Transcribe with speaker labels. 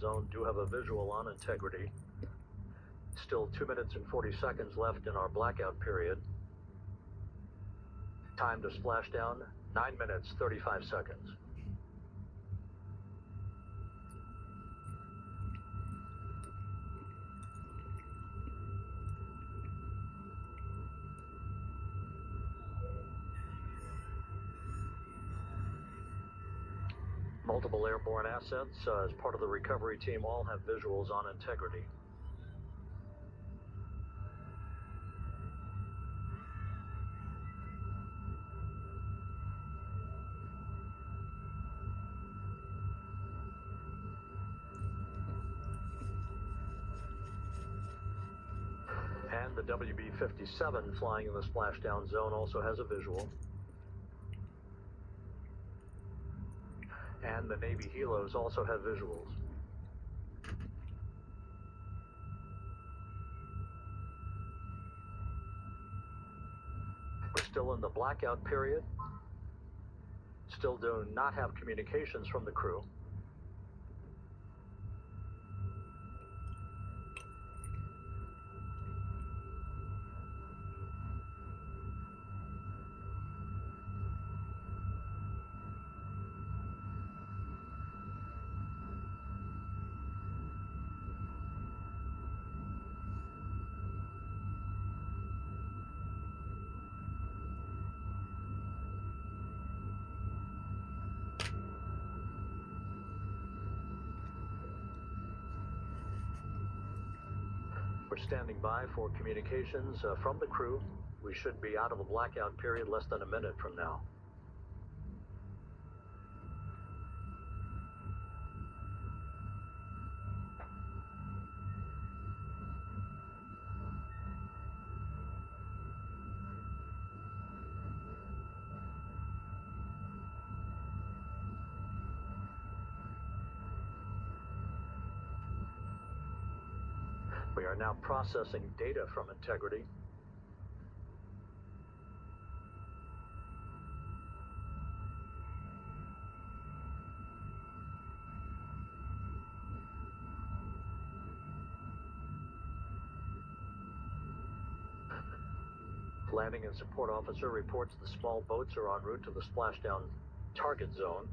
Speaker 1: zone do have a visual on integrity. Still 2 minutes and 40 seconds left in our blackout period. Time to splashdown, 9 minutes, 35 seconds. Multiple airborne assets as part of the recovery team all have visuals on integrity. And the WB-57 flying in the splashdown zone also has a visual. And the Navy helos also have visuals. We're still in the blackout period. Still do not have communications from the crew. We're standing by for communications from the crew. We should be out of the blackout period less than a minute from now. We are now processing data from integrity. Landing and support officer reports the small boats are en route to the splashdown target zone.